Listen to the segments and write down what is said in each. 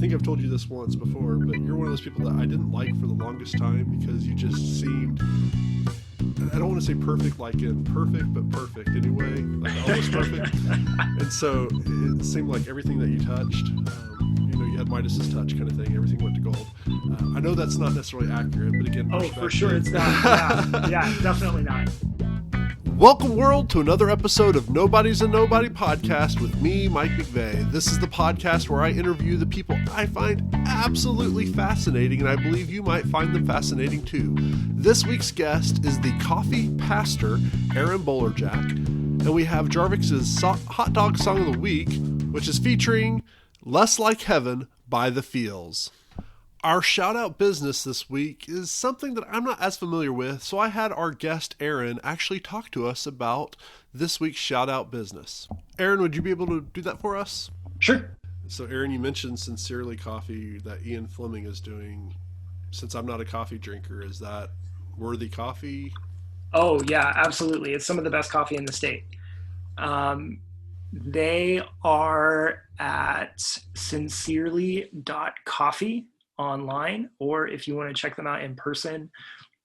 think I've told you this once before, but you're one of those people that I didn't like for the longest time because you just seemed, I don't want to say perfect like in perfect, but perfect anyway, like almost perfect. And so it seemed like everything that you touched, you had Midas's touch kind of thing, everything went to gold. I know that's not necessarily accurate, but again, oh, for sure it's not. Yeah, definitely not. Welcome, world, to another episode of Nobody's a Nobody podcast with me, Mike McVeigh. This is the podcast where I interview the people I find absolutely fascinating, and I believe you might find them fascinating too. This week's guest is the coffee pastor, Aaron Bolerjack, and we have Jarvix's hot dog song of the week, which is featuring Less Like Heaven by The Feels. Our shout-out business this week is something that I'm not as familiar with, so I had our guest Aaron actually talk to us about this week's shout-out business. Aaron, would you be able to do that for us? Sure. So Aaron, you mentioned Sincerely Coffee that Ian Fleming is doing. Since I'm not a coffee drinker, is that worthy coffee? Oh, yeah, absolutely. It's some of the best coffee in the state. They are at sincerely.coffee online, or if you want to check them out in person,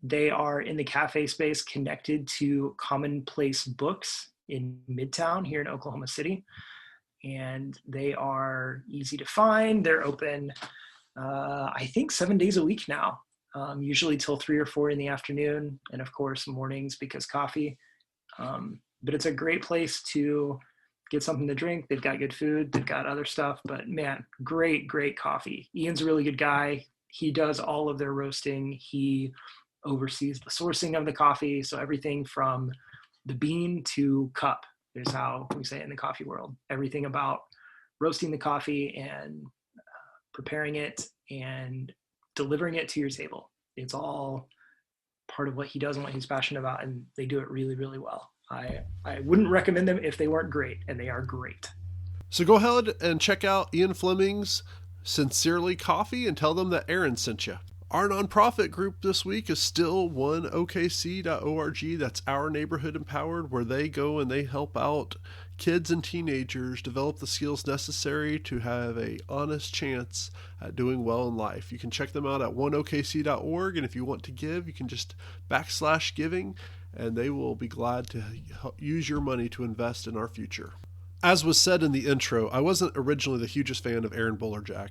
they are in the cafe space connected to Commonplace Books in Midtown here in Oklahoma City. And they are easy to find. They're open, I think 7 days a week now, usually till 3 or 4 in the afternoon. And of course, mornings because coffee. But it's a great place to get something to drink. They've got good food. They've got other stuff, but man, great coffee. Ian's a really good guy. He does all of their roasting. He oversees the sourcing of the coffee. So everything from the bean to cup is how we say it in the coffee world. Everything about roasting the coffee and preparing it and delivering it to your table. It's all part of what he does and what he's passionate about. And they do it really, really well. I wouldn't recommend them if they weren't great, and they are great. So go ahead and check out Ian Fleming's Sincerely Coffee and tell them that Aaron sent you. Our nonprofit group this week is still 1okc.org. That's Our Neighborhood Empowered, where they go and they help out kids and teenagers develop the skills necessary to have a honest chance at doing well in life. You can check them out at 1okc.org, and if you want to give, you can just /giving, and they will be glad to use your money to invest in our future. As was said in the intro, I wasn't originally the hugest fan of Aaron Bolerjack,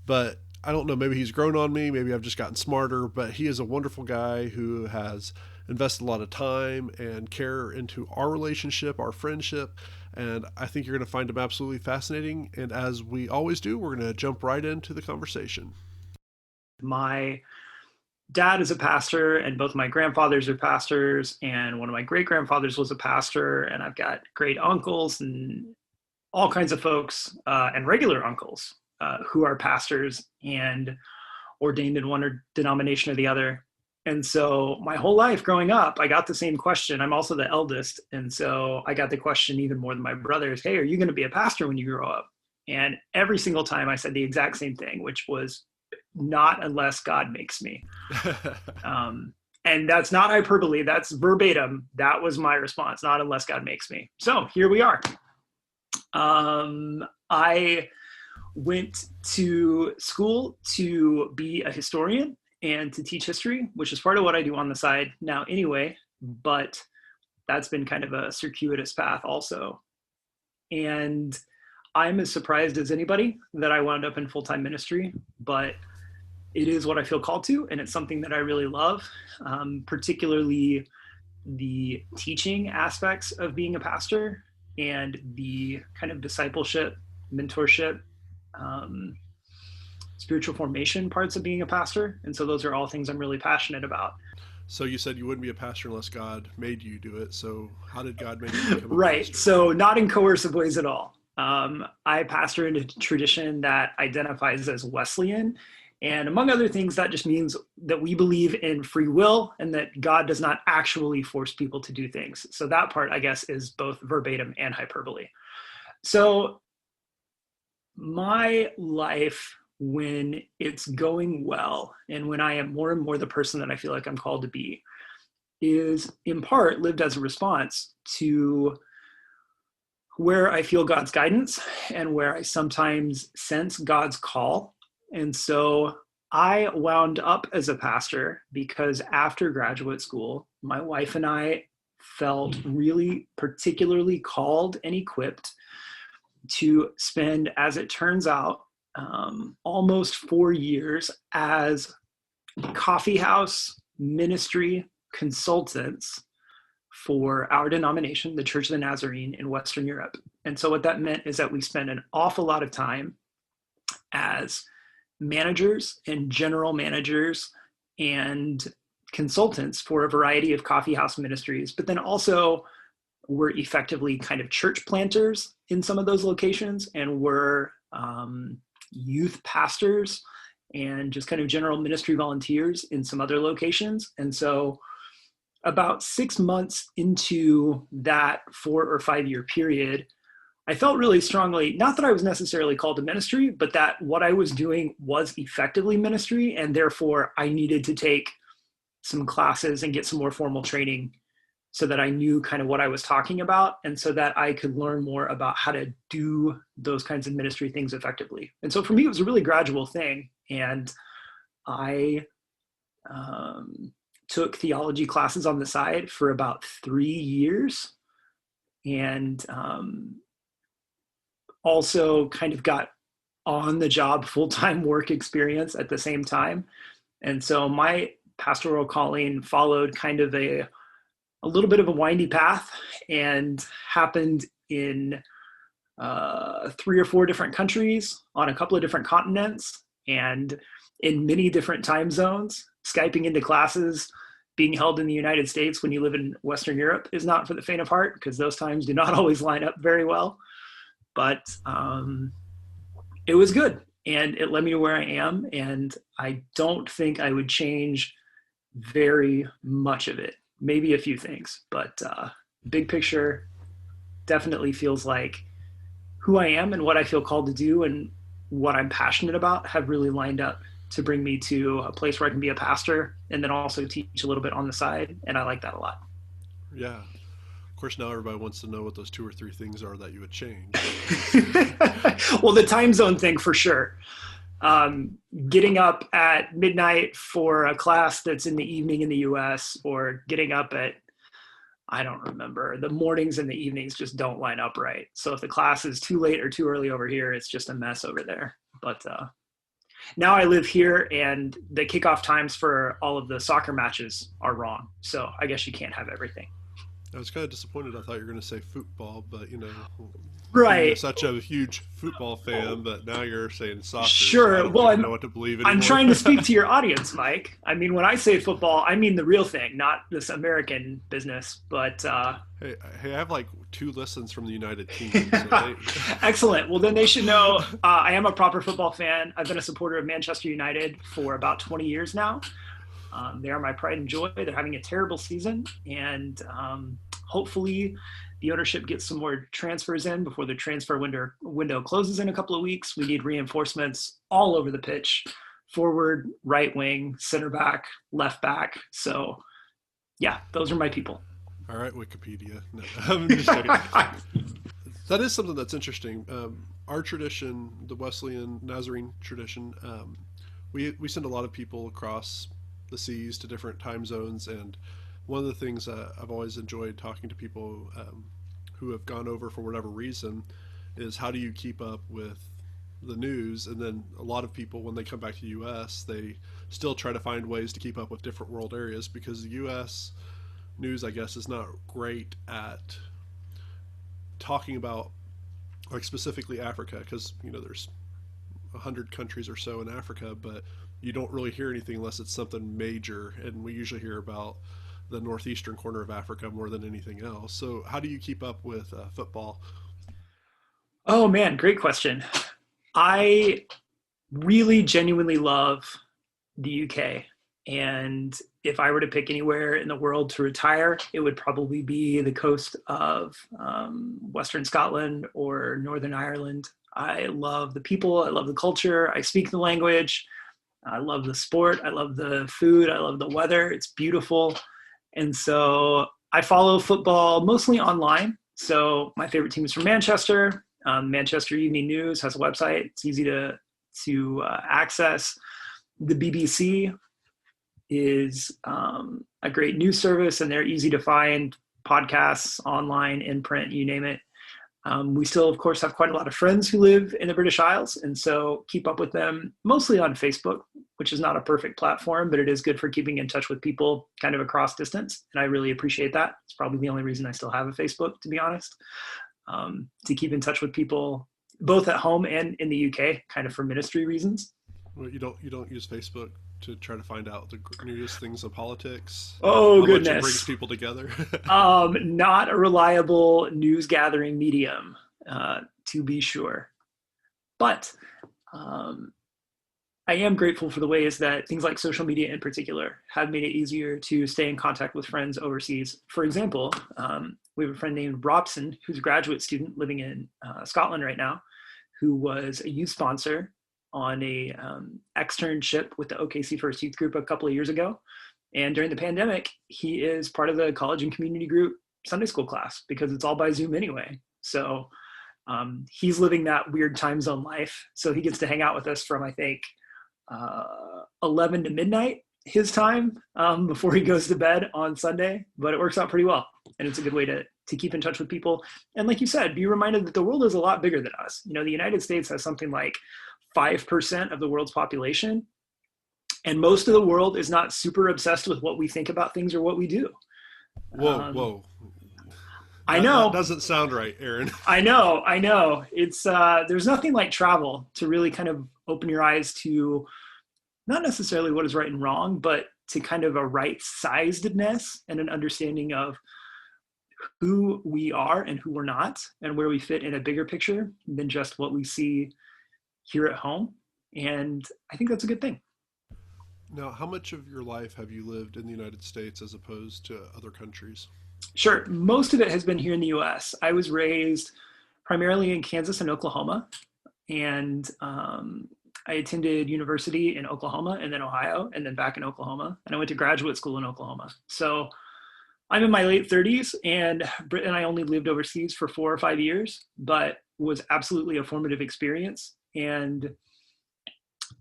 but I don't know, maybe he's grown on me, maybe I've just gotten smarter, but he is a wonderful guy who has invested a lot of time and care into our relationship, our friendship, and I think you're going to find him absolutely fascinating. And as we always do, we're going to jump right into the conversation. My dad is a pastor, and both my grandfathers are pastors, and one of my great-grandfathers was a pastor, and I've got great uncles and all kinds of folks and regular uncles who are pastors and ordained in one denomination or the other. And so my whole life growing up, I got the same question. I'm also the eldest, and so I got the question even more than my brothers, hey, are you going to be a pastor when you grow up? And every single time I said the exact same thing, which was, not unless God makes me. And that's not hyperbole. That's verbatim. That was my response. Not unless God makes me. So here we are. I went to school to be a historian and to teach history, which is part of what I do on the side now anyway, but that's been kind of a circuitous path also. And I'm as surprised as anybody that I wound up in full-time ministry, but it is what I feel called to, and it's something that I really love, particularly the teaching aspects of being a pastor and the kind of discipleship, mentorship, spiritual formation parts of being a pastor. And so those are all things I'm really passionate about. So you said you wouldn't be a pastor unless God made you do it. So how did God make you become a right. pastor? So not in coercive ways at all. I pastor in a tradition that identifies as Wesleyan. And among other things, that just means that we believe in free will and that God does not actually force people to do things. So that part, I guess, is both verbatim and hyperbole. So my life, when it's going well and when I am more and more the person that I feel like I'm called to be, is in part lived as a response to where I feel God's guidance and where I sometimes sense God's call And so I wound up as a pastor because after graduate school, my wife and I felt really particularly called and equipped to spend, as it turns out, almost 4 years as coffee house ministry consultants for our denomination, the Church of the Nazarene in Western Europe. And so what that meant is that we spent an awful lot of time as managers and general managers and consultants for a variety of coffee house ministries, but then also we're effectively kind of church planters in some of those locations, and we're youth pastors and just kind of general ministry volunteers in some other locations. And so about 6 months into that 4 or 5 year period, I felt really strongly, not that I was necessarily called to ministry, but that what I was doing was effectively ministry. And therefore I needed to take some classes and get some more formal training so that I knew kind of what I was talking about, and so that I could learn more about how to do those kinds of ministry things effectively. And so for me, it was a really gradual thing. And I took theology classes on the side for about 3 years, and also kind of got on the job full-time work experience at the same time. And so my pastoral calling followed kind of a little bit of a windy path, and happened in 3 or 4 different countries on a couple of different continents and in many different time zones. Skyping into classes being held in the United States when you live in Western Europe is not for the faint of heart, because those times do not always line up very well. But it was good, and it led me to where I am, and I don't think I would change very much of it. Maybe a few things, but big picture definitely feels like who I am and what I feel called to do and what I'm passionate about have really lined up to bring me to a place where I can be a pastor and then also teach a little bit on the side. And I like that a lot. Yeah. Of course, now everybody wants to know what those 2 or 3 things are that you would change. Well, the time zone thing for sure. Getting up at midnight for a class that's in the evening in the US, or getting up at, I don't remember, the mornings and the evenings just don't line up right. So if the class is too late or too early over here, it's just a mess over there. But now I live here, and the kickoff times for all of the soccer matches are wrong. So I guess you can't have everything. I was kind of disappointed. I thought you were going to say football, but right. You're such a huge football fan, but now you're saying soccer. Sure. So I don't even know what to believe anymore. I'm trying to speak to your audience, Mike. I mean, when I say football, I mean the real thing, not this American business. But hey, I have like 2 listens from the United Kingdom. So excellent. Well, then they should know I am a proper football fan. I've been a supporter of Manchester United for about 20 years now. They are my pride and joy. They're having a terrible season, and hopefully the ownership gets some more transfers in before the transfer window closes in a couple of weeks. We need reinforcements all over the pitch: forward, right wing, center back, left back. So yeah, those are my people. All right, Wikipedia. No, I'm just kidding. That is something that's interesting. Our tradition, the Wesleyan Nazarene tradition, we send a lot of people across the seas to different time zones, and one of the things I've always enjoyed talking to people who have gone over for whatever reason is, how do you keep up with the news? And then a lot of people, when they come back to the U.S., they still try to find ways to keep up with different world areas, because the U.S. news, I guess, is not great at talking about, like, specifically Africa, because there's 100 countries or so in Africa, but you don't really hear anything unless it's something major, and we usually hear about the northeastern corner of Africa more than anything else. So how do you keep up with football? Oh man, great question. I really genuinely love the UK, and if I were to pick anywhere in the world to retire, it would probably be the coast of Western Scotland or Northern Ireland. I love the people, I love the culture, I speak the language, I love the sport, I love the food, I love the weather. It's beautiful. And so I follow football mostly online. So my favorite team is from Manchester. Manchester Evening News has a website. It's to access. The BBC is a great news service, and they're easy to find. Podcasts, online, in print, you name it. We still, of course, have quite a lot of friends who live in the British Isles, and so keep up with them mostly on Facebook, which is not a perfect platform, but it is good for keeping in touch with people kind of across distance, and I really appreciate that. It's probably the only reason I still have a Facebook, to be honest, to keep in touch with people both at home and in the UK, kind of for ministry reasons. Well, you don't use Facebook to try to find out the newest things in politics? Oh, how goodness. Much it brings people together? Not a reliable news gathering medium, to be sure. But I am grateful for the ways that things like social media in particular have made it easier to stay in contact with friends overseas. For example, we have a friend named Robson, who's a graduate student living in Scotland right now, who was a youth sponsor on a externship with the OKC First Youth Group a couple of years ago. And during the pandemic, he is part of the college and community group Sunday school class because it's all by Zoom anyway. So he's living that weird time zone life. So he gets to hang out with us from, I think, 11 to midnight his time before he goes to bed on Sunday. But it works out pretty well. And it's a good way to keep in touch with people. And like you said, be reminded that the world is a lot bigger than us. You know, the United States has something like 5% of the world's population. And most of the world is not super obsessed with what we think about things or what we do. Whoa. I know. That doesn't sound right, Aaron. I know. It's there's nothing like travel to really kind of open your eyes to not necessarily what is right and wrong, but to kind of a right-sizedness and an understanding of who we are and who we're not, and where we fit in a bigger picture than just what we see here at home. And I think that's a good thing. Now, how much of your life have you lived in the United States as opposed to other countries? Sure. Most of it has been here in the US. I was raised primarily in Kansas and Oklahoma, and I attended university in Oklahoma and then Ohio and then back in Oklahoma, and I went to graduate school in Oklahoma. So I'm in my late 30s, and Britt and I only lived overseas for 4 or 5 years, but was absolutely a formative experience. And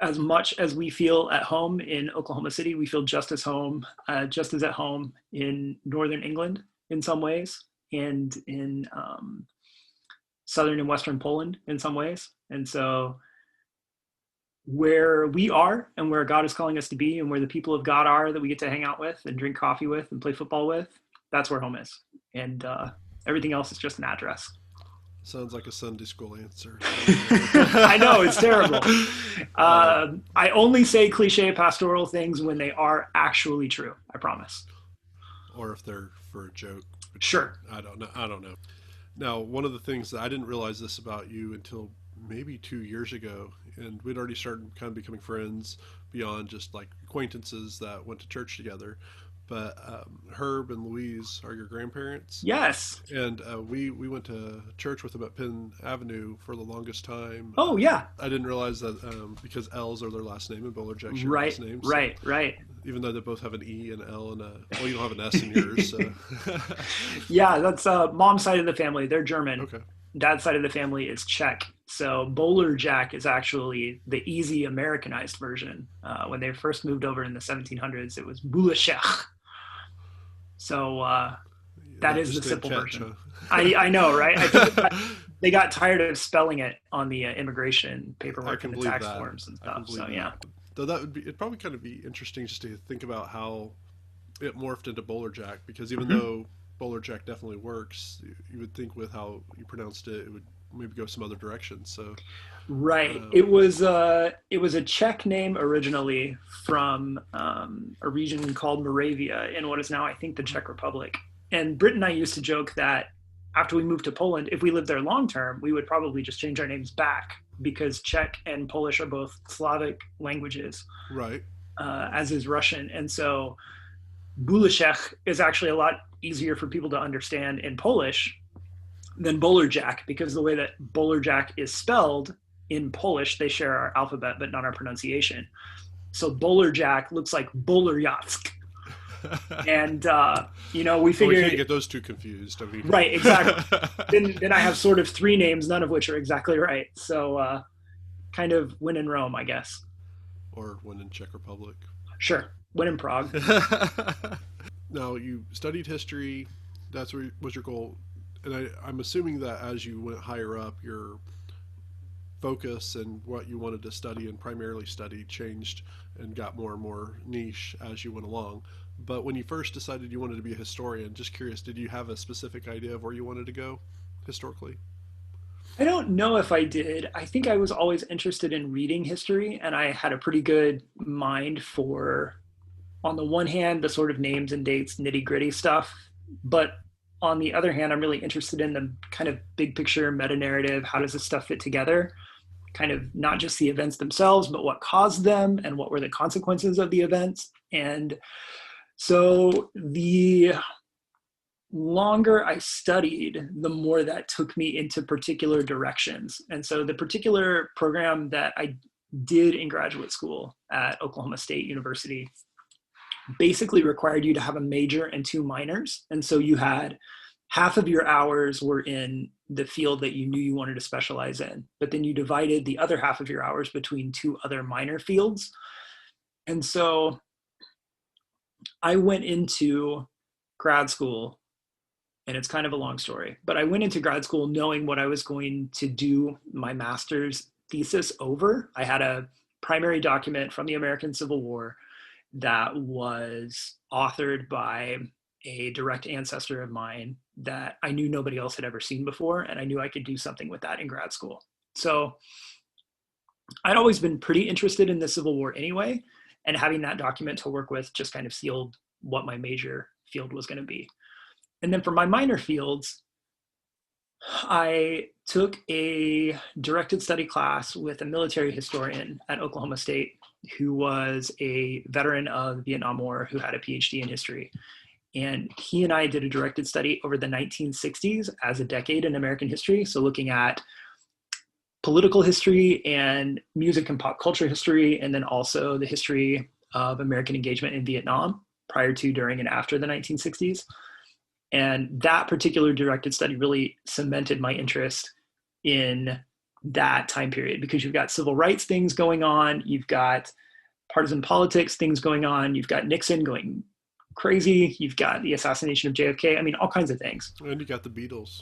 as much as we feel at home in Oklahoma City, we feel just as at home in Northern England in some ways, and in Southern and Western Poland in some ways. And so where we are and where God is calling us to be and where the people of God are that we get to hang out with and drink coffee with and play football with, that's where home is. And everything else is just an address. Sounds like a Sunday school answer. I know, it's terrible. I only say cliche pastoral things when they are actually true, I promise. Or if they're for a joke. Sure. I don't know. Now, one of the things that I didn't realize this about you until maybe 2 years ago, and we'd already started kind of becoming friends beyond just like acquaintances that went to church together. But Herb and Louise are your grandparents. Yes. And we went to church with them at Penn Avenue for the longest time. Oh, yeah. I didn't realize that because L's are their last name and Bolerjack's your Right, last name. So right. even though they both have an E and L and you don't have an S in yours. So. Yeah, that's mom's side of the family. They're German. Okay. Dad's side of the family is Czech. So Bolerjack is actually the easy Americanized version. When they first moved over in the 1700s, it was Bolerjack. So that is the simple version. I know, right? I think they got tired of spelling it on the immigration paperwork and the tax forms and stuff. So yeah. Though it'd probably kind of be interesting just to think about how it morphed into Bolerjack, because even though Bolerjack definitely works, you would think with how you pronounced it, it would maybe go some other direction. So right. It was a Czech name originally from a region called Moravia in what is now, I think, the Czech Republic. And Britt and I used to joke that after we moved to Poland, if we lived there long term, we would probably just change our names back, because Czech and Polish are both Slavic languages, right? As is Russian. And so Bolerjack is actually a lot easier for people to understand in Polish than Bolerjack, because the way that Bolerjack is spelled in Polish, they share our alphabet but not our pronunciation. So Bolerjack looks like Bolerjack. And we figured, we can't get those two confused. Right, exactly. then I have sort of three names, none of which are exactly right. So kind of when in Rome, I guess. Or when in Czech Republic. Sure, when in Prague. Now, you studied history. That's what was your goal. And I'm assuming that as you went higher up, your focus and what you wanted to study and primarily study changed and got more and more niche as you went along. But when you first decided you wanted to be a historian, just curious, did you have a specific idea of where you wanted to go historically? I don't know if I did. I think I was always interested in reading history, and I had a pretty good mind for, on the one hand, the sort of names and dates, nitty gritty stuff. But on the other hand, I'm really interested in the kind of big picture meta narrative. How does this stuff fit together? Kind of not just the events themselves, but what caused them and what were the consequences of the events. And so the longer I studied, the more that took me into particular directions. And so the particular program that I did in graduate school at Oklahoma State University basically required you to have a major and two minors. And so you had half of your hours were in the field that you knew you wanted to specialize in, but then you divided the other half of your hours between two other minor fields. And so I went into grad school, and it's kind of a long story, but I went into grad school knowing what I was going to do my master's thesis over. I had a primary document from the American Civil War that was authored by a direct ancestor of mine that I knew nobody else had ever seen before, and I knew I could do something with that in grad school. So I'd always been pretty interested in the Civil War anyway, and having that document to work with just kind of sealed what my major field was going to be. And then for my minor fields, I took a directed study class with a military historian at Oklahoma State who was a veteran of the Vietnam War who had a PhD in history. And he and I did a directed study over the 1960s as a decade in American history. So looking at political history and music and pop culture history, and then also the history of American engagement in Vietnam prior to, during, and after the 1960s. And that particular directed study really cemented my interest in that time period, because you've got civil rights things going on, you've got partisan politics things going on, you've got Nixon going crazy, you've got the assassination of JFK, I mean, all kinds of things. And you got the Beatles.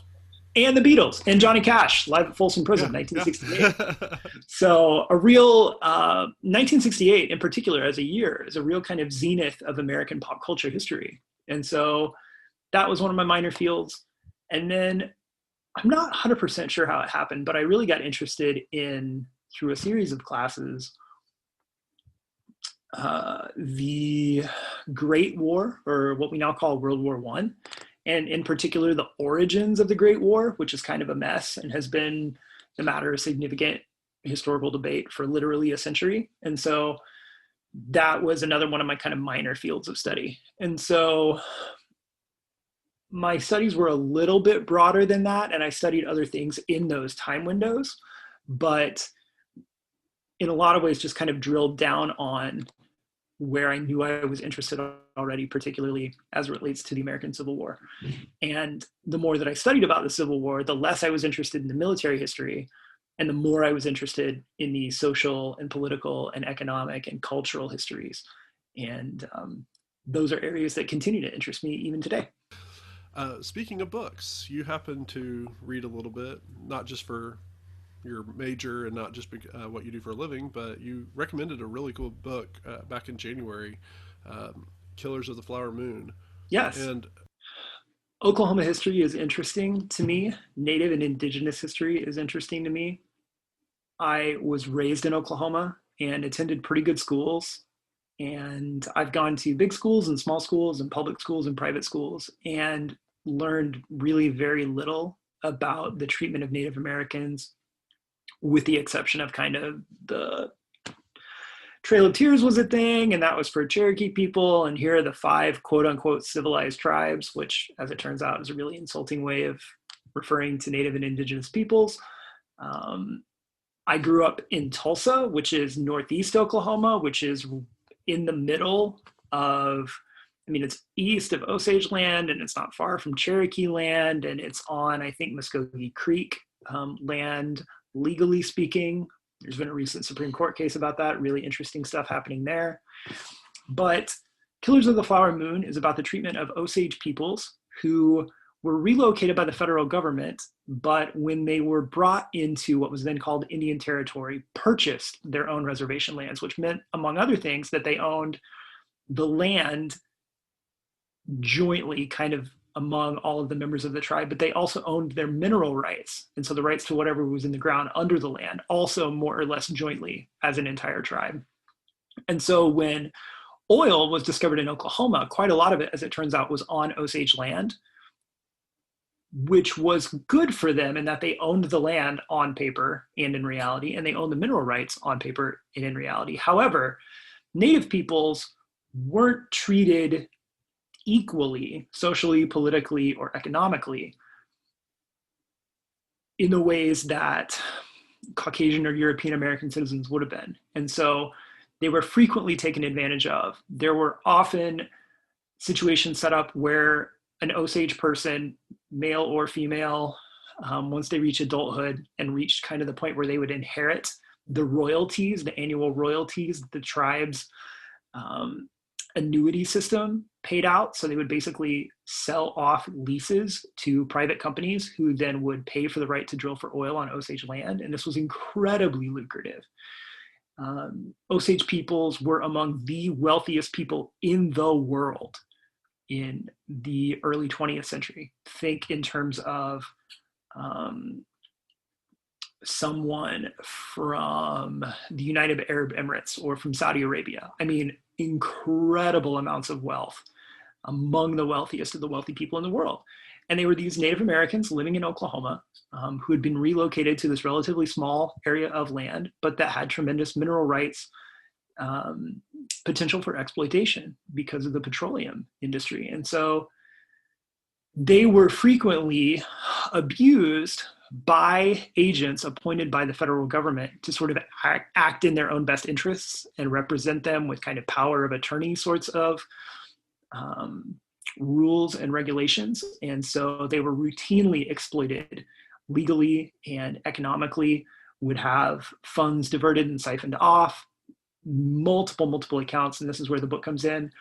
And the Beatles, and Johnny Cash, live at Folsom Prison, 1968. So a real, 1968 in particular as a year is a real kind of zenith of American pop culture history. And so that was one of my minor fields. And then I'm not 100% sure how it happened, but I really got interested in, through a series of classes, the Great War, or what we now call World War I, and in particular the origins of the Great War, which is kind of a mess and has been the matter of significant historical debate for literally a century. And so that was another one of my kind of minor fields of study. And so my studies were a little bit broader than that, and I studied other things in those time windows, but in a lot of ways just kind of drilled down on where I knew I was interested already, particularly as it relates to the American Civil War. And the more that I studied about the Civil War, the less I was interested in the military history, and the more I was interested in the social and political and economic and cultural histories. And those are areas that continue to interest me even today. Speaking of books, you happen to read a little bit, not just for your major and not just what you do for a living, but you recommended a really cool book back in January, Killers of the Flower Moon. Yes. And Oklahoma history is interesting to me. Native and indigenous history is interesting to me. I was raised in Oklahoma and attended pretty good schools. And I've gone to big schools and small schools and public schools and private schools, and learned really very little about the treatment of Native Americans, with the exception of kind of the Trail of Tears was a thing, and that was for Cherokee people. And here are the 5 quote unquote civilized tribes, which as it turns out is a really insulting way of referring to Native and indigenous peoples. I grew up in Tulsa, which is northeast Oklahoma, which is in the middle of, I mean, it's east of Osage land, and it's not far from Cherokee land, and it's on, I think, Muskogee Creek land, legally speaking. There's been a recent Supreme Court case about that. Really interesting stuff happening there. But Killers of the Flower Moon is about the treatment of Osage peoples who were relocated by the federal government, but when they were brought into what was then called Indian Territory, purchased their own reservation lands, which meant, among other things, that they owned the land jointly, kind of among all of the members of the tribe, but they also owned their mineral rights. And so the rights to whatever was in the ground under the land, also more or less jointly as an entire tribe. And so when oil was discovered in Oklahoma, quite a lot of it, as it turns out, was on Osage land, which was good for them in that they owned the land on paper and in reality, and they owned the mineral rights on paper and in reality. However, Native peoples weren't treated equally, socially, politically, or economically, in the ways that Caucasian or European American citizens would have been. And so they were frequently taken advantage of. There were often situations set up where an Osage person, male or female, once they reach adulthood and reached kind of the point where they would inherit the royalties, the annual royalties, the tribe's annuity system paid out. So they would basically sell off leases to private companies who then would pay for the right to drill for oil on Osage land. And this was incredibly lucrative. Osage peoples were among the wealthiest people in the world in the early 20th century. Think in terms of someone from the United Arab Emirates or from Saudi Arabia. I mean, incredible amounts of wealth, among the wealthiest of the wealthy people in the world. And they were these Native Americans living in Oklahoma who had been relocated to this relatively small area of land, but that had tremendous mineral rights potential for exploitation because of the petroleum industry. And so they were frequently abused by agents appointed by the federal government to sort of act in their own best interests and represent them with kind of power of attorney sorts of rules and regulations. And so they were routinely exploited legally and economically, would have funds diverted and siphoned off, multiple accounts, and this is where the book comes in,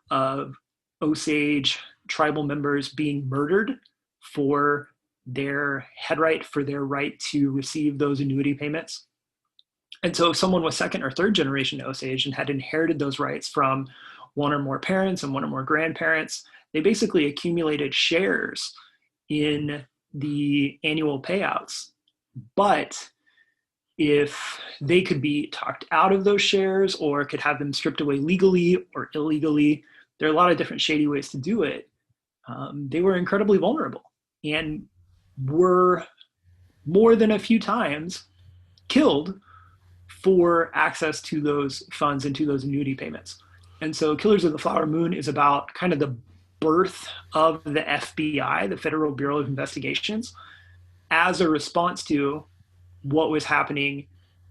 of Osage tribal members being murdered for their head right, for their right to receive those annuity payments. And so if someone was second or third generation Osage and had inherited those rights from one or more parents and one or more grandparents, they basically accumulated shares in the annual payouts. But if they could be talked out of those shares or could have them stripped away legally or illegally, there are a lot of different shady ways to do it. They were incredibly vulnerable and were more than a few times killed for access to those funds and to those annuity payments. And so Killers of the Flower Moon is about kind of the birth of the FBI, the Federal Bureau of Investigations, as a response to what was happening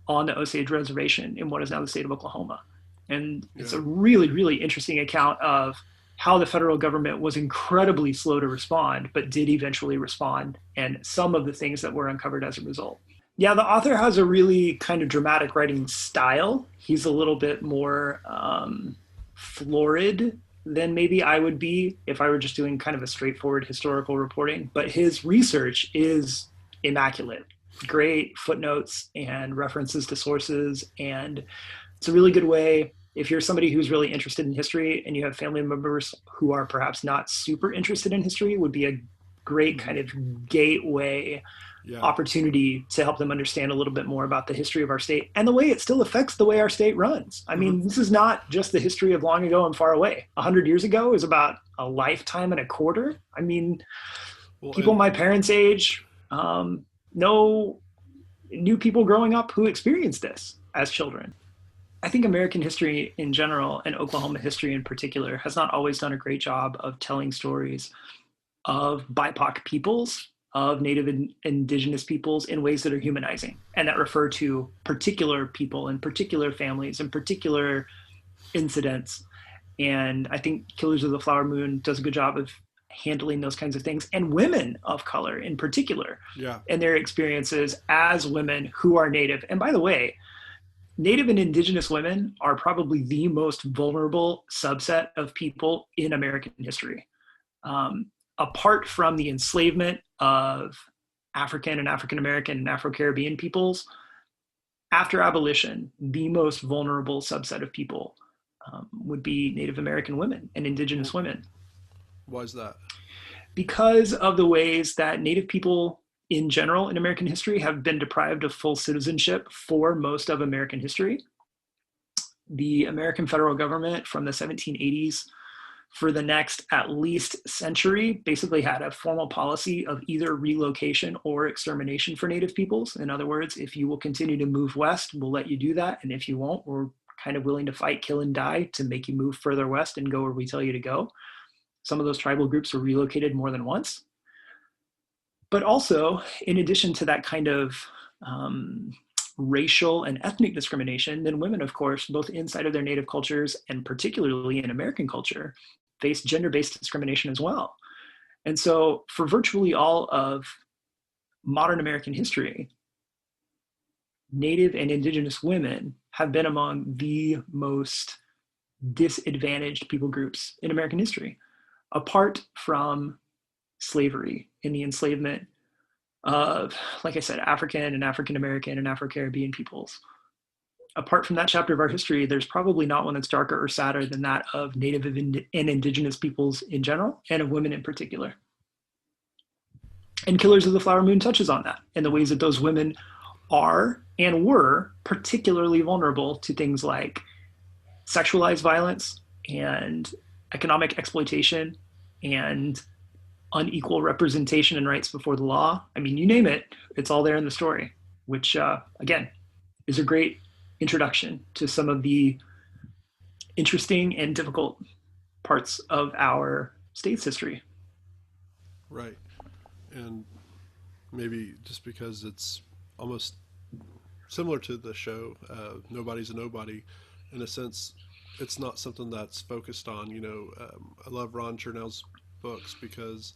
on the Osage Reservation in what is now the state of Oklahoma. And it's a really, really interesting account of how the federal government was incredibly slow to respond, but did eventually respond, and some of the things that were uncovered as a result. Yeah, the author has a really kind of dramatic writing style. He's a little bit more florid than maybe I would be if I were just doing kind of a straightforward historical reporting, but his research is immaculate. Great footnotes and references to sources, and it's a really good way if you're somebody who's really interested in history and you have family members who are perhaps not super interested in history, would be a great kind of gateway opportunity to help them understand a little bit more about the history of our state and the way it still affects the way our state runs. I mean, this is not just the history of long ago and far away. 100 years ago is about a lifetime and a quarter. I mean, people my parents' age know new people growing up who experienced this as children. I think American history in general, and Oklahoma history in particular, has not always done a great job of telling stories of BIPOC peoples, of Native and Indigenous peoples, in ways that are humanizing and that refer to particular people and particular families and particular incidents. And I think Killers of the Flower Moon does a good job of handling those kinds of things, and women of color in particular, Yeah. and their experiences as women who are Native. And by the way, Native and Indigenous women are probably the most vulnerable subset of people in American history. Apart from the enslavement of African and African American and Afro-Caribbean peoples, after abolition, the most vulnerable subset of people would be Native American women and Indigenous women. Why is that? Because of the ways that Native people in general in American history have been deprived of full citizenship for most of American history. The American federal government from the 1780s for the next at least century basically had a formal policy of either relocation or extermination for Native peoples. In other words, if you will continue to move west, we'll let you do that. And if you won't, we're kind of willing to fight, kill, and die to make you move further west and go where we tell you to go. Some of those tribal groups were relocated more than once. But also, in addition to that kind of racial and ethnic discrimination, then women, of course, both inside of their Native cultures and particularly in American culture, face gender-based discrimination as well. And so for virtually all of modern American history, Native and Indigenous women have been among the most disadvantaged people groups in American history, apart from slavery and the enslavement of, like I said, African and African American and Afro-Caribbean peoples. Apart from that chapter of our history, there's probably not one that's darker or sadder than that of Native and Indigenous peoples in general, and of women in particular. And Killers of the Flower Moon touches on that and the ways that those women are and were particularly vulnerable to things like sexualized violence and economic exploitation and unequal representation and rights before the law. I mean, you name it, it's all there in the story, which again, is a great introduction to some of the interesting and difficult parts of our state's history. Right. And maybe just because it's almost similar to the show, Nobody's a Nobody, in a sense, it's not something that's focused on, I love Ron Chernow's books because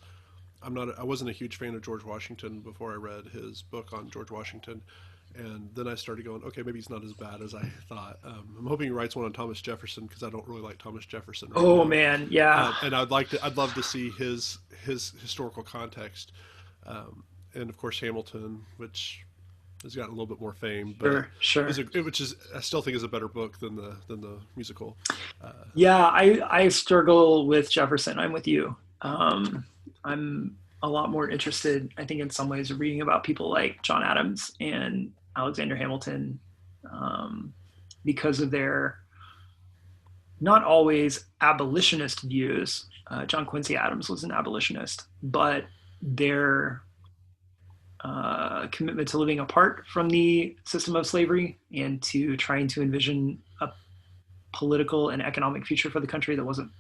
I wasn't a huge fan of George Washington before I read his book on George Washington. And then I started going, okay, maybe he's not as bad as I thought. I'm hoping he writes one on Thomas Jefferson because I don't really like Thomas Jefferson. Right now. Man, yeah. And I'd love to see his historical context, and of course Hamilton, which has gotten a little bit more fame, but sure. Which is I still think is a better book than the musical. I struggle with Jefferson. I'm with you. I'm a lot more interested, I think, in some ways, of reading about people like John Adams and Alexander Hamilton, because of their not always abolitionist views. John Quincy Adams was an abolitionist, but their commitment to living apart from the system of slavery and to trying to envision a political and economic future for the country that wasn't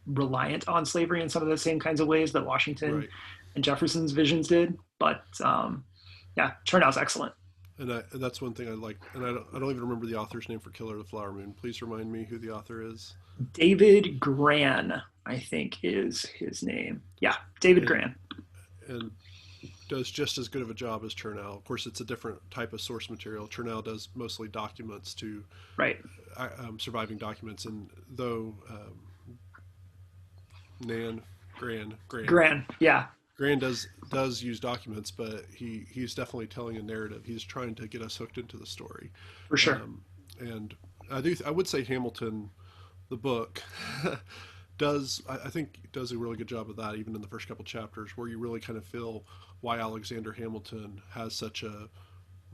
reliant on slavery in some of the same kinds of ways that Washington and Jefferson's visions did. But Chernow's excellent. And that's one thing I like. And I don't even remember the author's name for Killer of the Flower Moon. Please remind me who the author is. David Grann, I think, is his name. Yeah, David Grann. And does just as good of a job as Chernow. Of course, it's a different type of source material. Chernow does mostly documents to surviving documents, and though Gran, yeah. Gran does use documents, but he's definitely telling a narrative. He's trying to get us hooked into the story. For sure. And I would say Hamilton, the book, I think does a really good job of that, even in the first couple chapters, where you really kind of feel why Alexander Hamilton has such a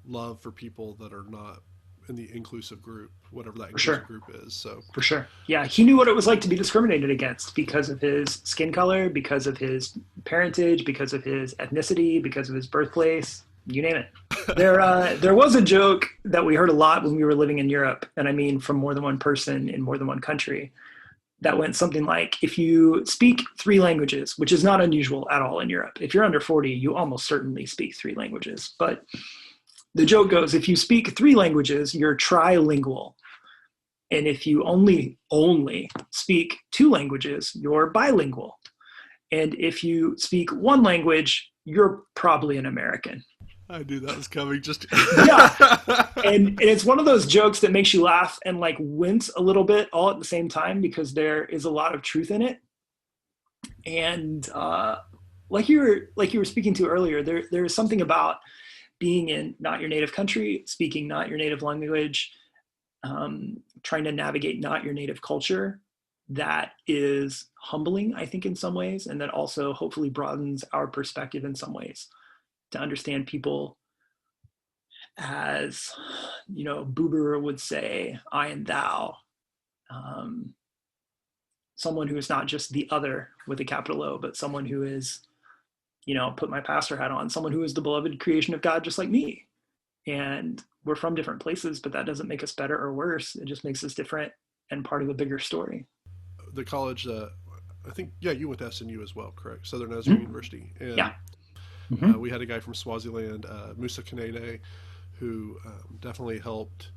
love for people that are not in the inclusive group, whatever that inclusive group is. So for sure. Yeah. He knew what it was like to be discriminated against because of his skin color, because of his parentage, because of his ethnicity, because of his birthplace, you name it. There was a joke that we heard a lot when we were living in Europe, and I mean from more than one person in more than one country, that went something like, if you speak 3 languages, which is not unusual at all in Europe, if you're under 40, you almost certainly speak 3 languages. But the joke goes, if you speak 3 languages, you're trilingual. And if you only speak 2 languages, you're bilingual. And if you speak one language, you're probably an American. I knew that was coming. Just Yeah. And it's one of those jokes that makes you laugh and like wince a little bit all at the same time, because there is a lot of truth in it. And like you were speaking to earlier, there is something about being in not your native country, speaking not your native language, trying to navigate not your native culture, that is humbling, I think, in some ways, and that also hopefully broadens our perspective in some ways, to understand people as, Buber would say, I and thou, someone who is not just the other with a capital O, but someone who is, put my pastor hat on, someone who is the beloved creation of God, just like me. And we're from different places, but that doesn't make us better or worse. It just makes us different and part of a bigger story. The college, I think, you went to SNU as well, correct? Southern Nazarene University. And Yeah. we had a guy from Swaziland, Musa Kanene, who definitely helped.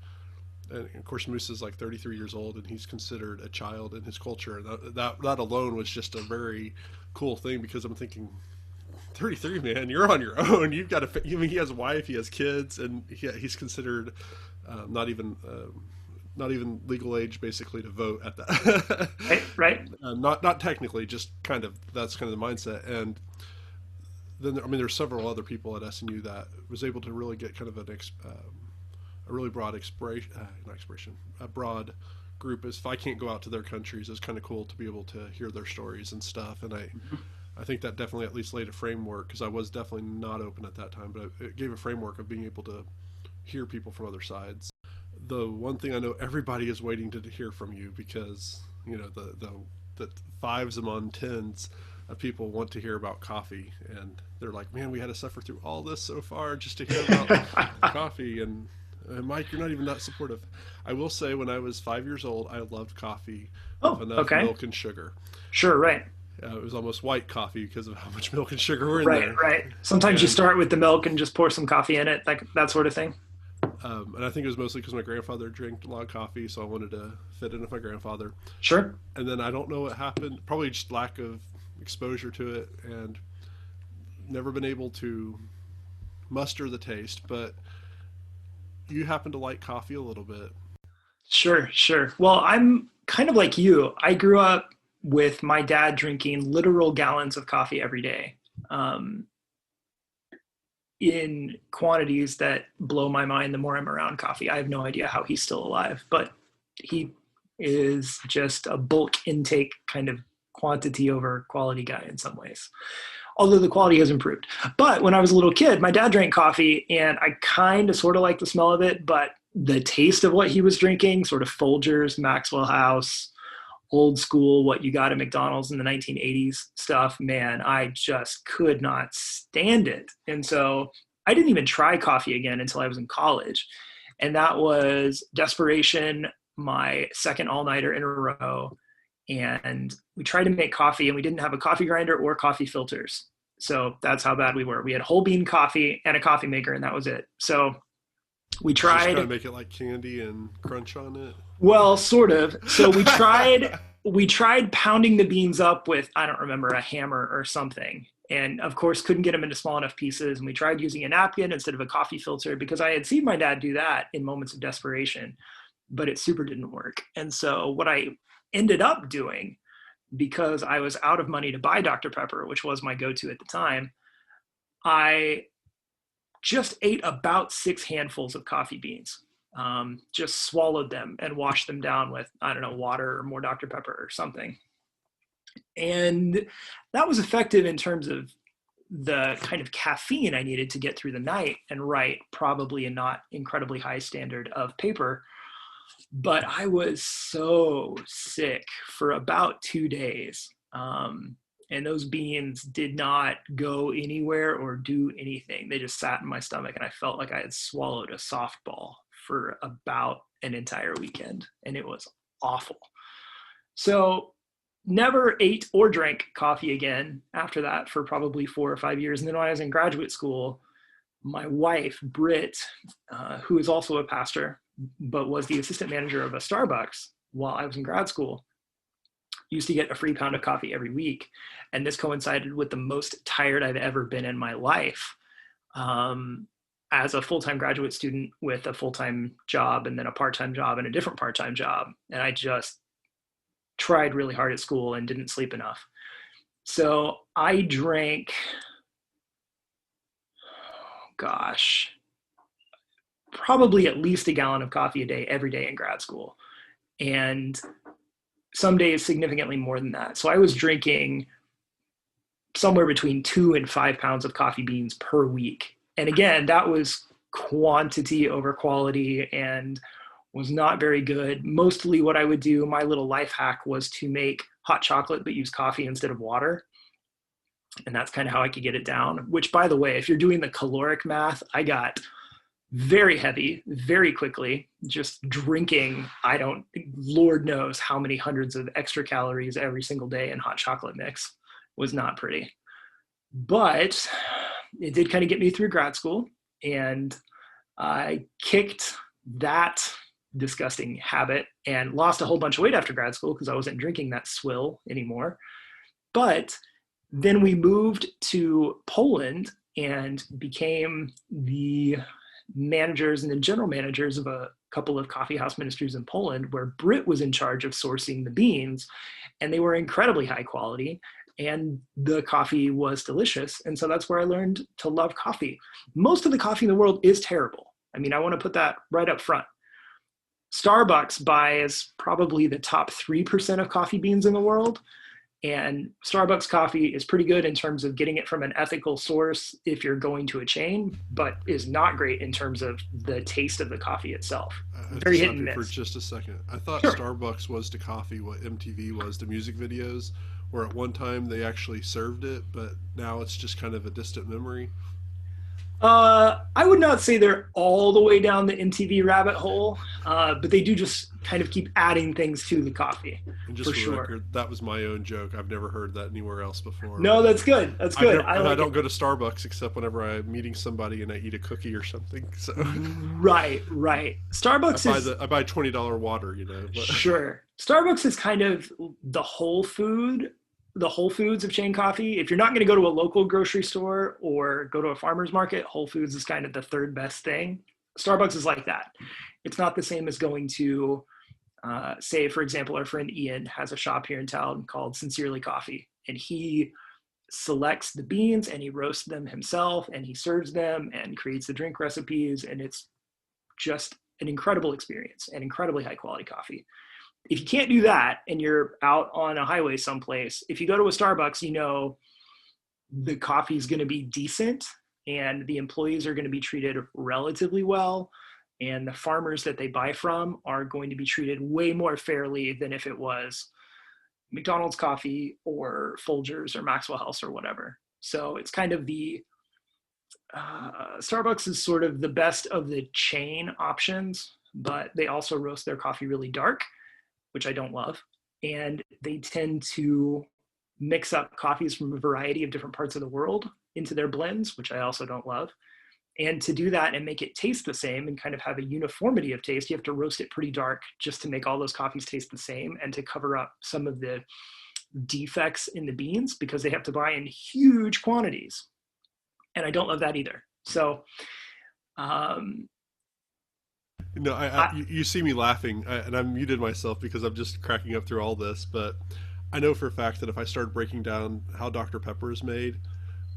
And of course, Musa's like 33 years old, and he's considered a child in his culture. That alone was just a very cool thing, because I'm thinking, 33, man, you're on your own. You've got he has a wife, he has kids, and he's considered not even legal age, basically, to vote at that. Right. Not technically, just that's kind of the mindset. And then there's several other people at SNU that was able to really get kind of a really broad a broad group. If I can't go out to their countries, it's kind of cool to be able to hear their stories and stuff. And I think that definitely at least laid a framework, because I was definitely not open at that time, but it gave a framework of being able to hear people from other sides. The one thing I know everybody is waiting to hear from you, because the fives among tens of people want to hear about coffee, and they're like, man, we had to suffer through all this so far just to hear about coffee. And Mike, you're not even that supportive. I will say, when I was 5 years old, I loved coffee with enough milk and sugar. Sure, right. It was almost white coffee because of how much milk and sugar were in there. Right. Sometimes you start with the milk and just pour some coffee in it, like that sort of thing. And I think it was mostly because my grandfather drank a lot of coffee, so I wanted to fit in with my grandfather. Sure. And then I don't know what happened, probably just lack of exposure to it, and never been able to muster the taste. But you happen to like coffee a little bit. Sure. Well, I'm kind of like you. I grew up with my dad drinking literal gallons of coffee every day, in quantities that blow my mind the more I'm around coffee. I have no idea how he's still alive, but he is just a bulk intake kind of quantity over quality guy in some ways, although the quality has improved. But when I was a little kid, my dad drank coffee, and I kind of sort of liked the smell of it, but the taste of what he was drinking, sort of Folgers, Maxwell House, old school, what you got at McDonald's in the 1980s stuff, man, I just could not stand it. And so I didn't even try coffee again until I was in college. And that was desperation, my second all-nighter in a row. And we tried to make coffee, and we didn't have a coffee grinder or coffee filters. So that's how bad we were. We had whole bean coffee and a coffee maker, and that was it. So we tried to make it like candy and crunch on it. Well, sort of. So we tried pounding the beans up with, I don't remember, a hammer or something. And of course, couldn't get them into small enough pieces. And we tried using a napkin instead of a coffee filter, because I had seen my dad do that in moments of desperation, but it super didn't work. And so what I ended up doing, because I was out of money to buy Dr. Pepper, which was my go-to at the time, I just ate about 6 handfuls of coffee beans. Just swallowed them and washed them down with, I don't know, water or more Dr. Pepper or something. And that was effective in terms of the kind of caffeine I needed to get through the night and write probably a not incredibly high standard of paper. But I was so sick for about 2 days. And those beans did not go anywhere or do anything. They just sat in my stomach, and I felt like I had swallowed a softball for about an entire weekend, and it was awful. So never ate or drank coffee again after that for probably 4 or 5 years. And then when I was in graduate school, my wife, Britt, who is also a pastor, but was the assistant manager of a Starbucks while I was in grad school, used to get a free pound of coffee every week. And this coincided with the most tired I've ever been in my life. As a full-time graduate student with a full-time job and then a part-time job and a different part-time job. And I just tried really hard at school and didn't sleep enough. So I drank, probably at least a gallon of coffee a day, every day in grad school. And some days significantly more than that. So I was drinking somewhere between 2 and 5 pounds of coffee beans per week. And again, that was quantity over quality and was not very good. Mostly what I would do, my little life hack, was to make hot chocolate but use coffee instead of water. And that's kind of how I could get it down, which, by the way, if you're doing the caloric math, I got very heavy very quickly just drinking. Lord knows how many hundreds of extra calories every single day in hot chocolate mix. Was not pretty. But it did kind of get me through grad school, and I kicked that disgusting habit and lost a whole bunch of weight after grad school because I wasn't drinking that swill anymore. But then we moved to Poland and became the managers and the general managers of a couple of coffee house ministries in Poland, where Britt was in charge of sourcing the beans, and they were incredibly high quality. And the coffee was delicious. And so that's where I learned to love coffee. Most of the coffee in the world is terrible. I mean, I want to put that right up front. Starbucks buys probably the top 3% of coffee beans in the world. And Starbucks coffee is pretty good in terms of getting it from an ethical source if you're going to a chain, but is not great in terms of the taste of the coffee itself. Very hit and miss. For just a second, I thought Sure. Starbucks was to coffee what MTV was to music videos, where at one time they actually served it, but now it's just kind of a distant memory. I would not say they're all the way down the MTV rabbit hole, but they do just kind of keep adding things to the coffee. And just for sure. Record, that was my own joke. I've never heard that anywhere else before. No, that's good. That's good. I don't go to Starbucks except whenever I'm meeting somebody and I eat a cookie or something. So Right. Starbucks I buy $20 water, But. Sure. Starbucks is kind of the Whole Foods of chain coffee. If you're not going to go to a local grocery store or go to a farmer's market, Whole Foods is kind of the third best thing. Starbucks is like that. It's not the same as going to, say, for example, our friend Ian has a shop here in town called Sincerely Coffee, and he selects the beans and he roasts them himself and he serves them and creates the drink recipes. And it's just an incredible experience and incredibly high quality coffee. If you can't do that and you're out on a highway someplace, if you go to a Starbucks, the coffee is going to be decent and the employees are going to be treated relatively well. And the farmers that they buy from are going to be treated way more fairly than if it was McDonald's coffee or Folgers or Maxwell House or whatever. So it's kind of Starbucks is sort of the best of the chain options, but they also roast their coffee really dark, which I don't love. And they tend to mix up coffees from a variety of different parts of the world into their blends, which I also don't love. And to do that and make it taste the same and kind of have a uniformity of taste, you have to roast it pretty dark just to make all those coffees taste the same and to cover up some of the defects in the beans because they have to buy in huge quantities. And I don't love that either. So, you see me laughing, and I muted myself because I'm just cracking up through all this, but I know for a fact that if I started breaking down how Dr. Pepper is made,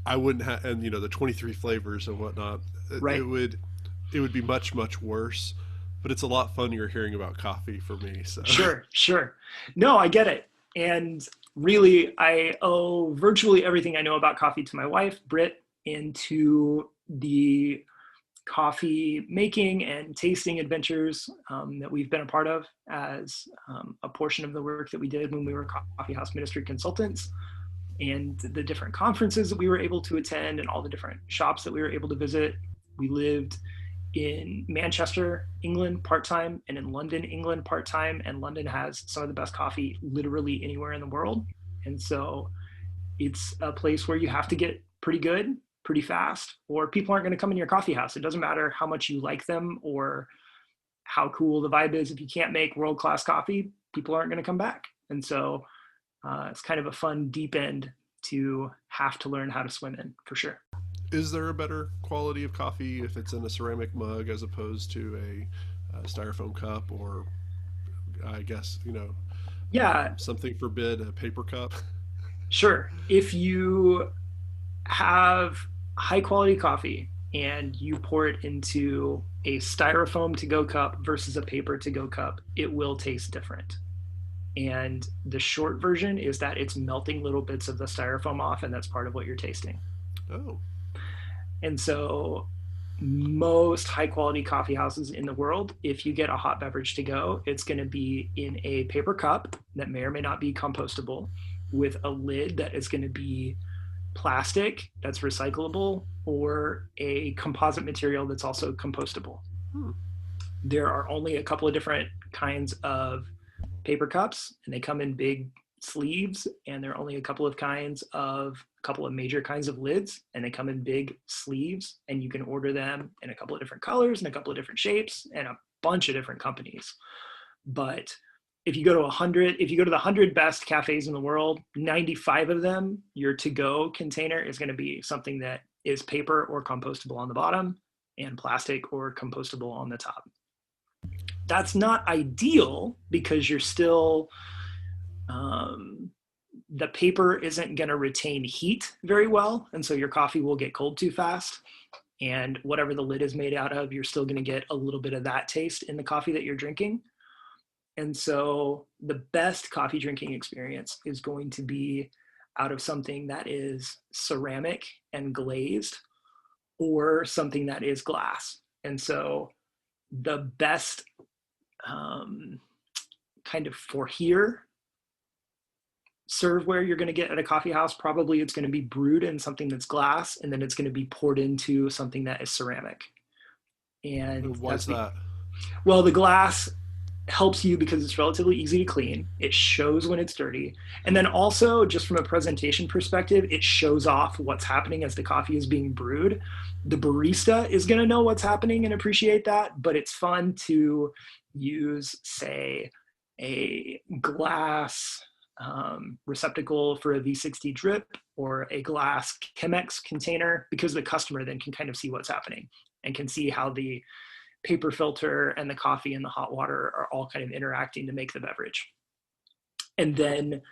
I wouldn't have, and the 23 flavors and whatnot, right. it would be much, much worse, but it's a lot funnier hearing about coffee for me. So. Sure. No, I get it. And really, I owe virtually everything I know about coffee to my wife, Britt, and to the coffee making and tasting adventures that we've been a part of as a portion of the work that we did when we were coffee house ministry consultants, and the different conferences that we were able to attend and all the different shops that we were able to visit. We lived in Manchester, England part-time, and in London, England part-time, and London has some of the best coffee literally anywhere in the world. And so it's a place where you have to get pretty good pretty fast, or people aren't going to come in your coffee house. It doesn't matter how much you like them or how cool the vibe is. If you can't make world-class coffee, people aren't going to come back. And so It's kind of a fun deep end to have to learn how to swim in, for sure. Is there a better quality of coffee if it's in a ceramic mug as opposed to a styrofoam cup, or I guess, Yeah, something forbid, a paper cup? sure. If you have high quality coffee and you pour it into a styrofoam to go cup versus a paper to go cup, it will taste different. And the short version is that it's melting little bits of the styrofoam off, and that's part of what you're tasting. Oh, And so, most high quality coffee houses in the world, if you get a hot beverage to go, it's going to be in a paper cup that may or may not be compostable, with a lid that is going to be plastic that's recyclable, or a composite material that's also compostable. hmm. There are only a couple of different kinds of paper cups, and they come in big sleeves, and there are only a couple of major kinds of lids, and they come in big sleeves, and you can order them in a couple of different colors and a couple of different shapes and a bunch of different companies. But if you go to the 100 best cafes in the world, 95 of them, your to-go container is going to be something that is paper or compostable on the bottom and plastic or compostable on the top. That's not ideal because you're still, the paper isn't going to retain heat very well, and so your coffee will get cold too fast. And whatever the lid is made out of, you're still going to get a little bit of that taste in the coffee that you're drinking. And so the best coffee drinking experience is going to be out of something that is ceramic and glazed, or something that is glass. And so the best kind of for here serveware you're going to get at a coffee house, probably it's going to be brewed in something that's glass, and then it's going to be poured into something that is ceramic. And Why's that? well, the glass helps you because it's relatively easy to clean. It shows when it's dirty. And then also, just from a presentation perspective, it shows off what's happening as the coffee is being brewed. The barista is going to know what's happening and appreciate that, but it's fun to use, say, a glass receptacle for a V60 drip, or a glass Chemex container, because the customer then can kind of see what's happening and can see how the paper filter and the coffee and the hot water are all kind of interacting to make the beverage. And then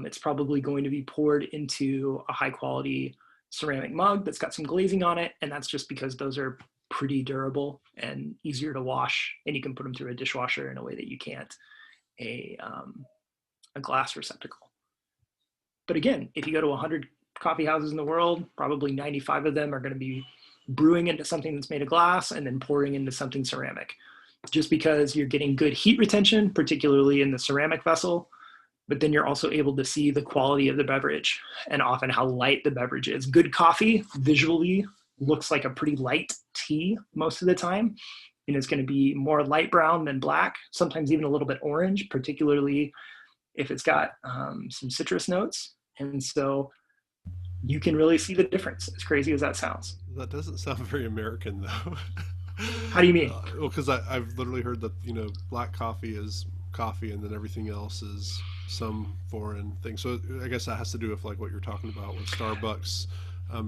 it's probably going to be poured into a high quality ceramic mug that's got some glazing on it. And that's just because those are pretty durable and easier to wash, and you can put them through a dishwasher in a way that you can't a glass receptacle. But again, if you go to 100 coffee houses in the world, probably 95 of them are going to be brewing into something that's made of glass and then pouring into something ceramic, just because you're getting good heat retention, particularly in the ceramic vessel, but then you're also able to see the quality of the beverage and often how light the beverage is. Good coffee visually looks like a pretty light tea most of the time, and it's going to be more light brown than black, sometimes even a little bit orange, particularly if it's got some citrus notes. And so you can really see the difference, as crazy as that sounds. That doesn't sound very American, though. How do you mean? Well, because I've literally heard that black coffee is coffee, and then everything else is some foreign thing. So I guess that has to do with like what you're talking about with Starbucks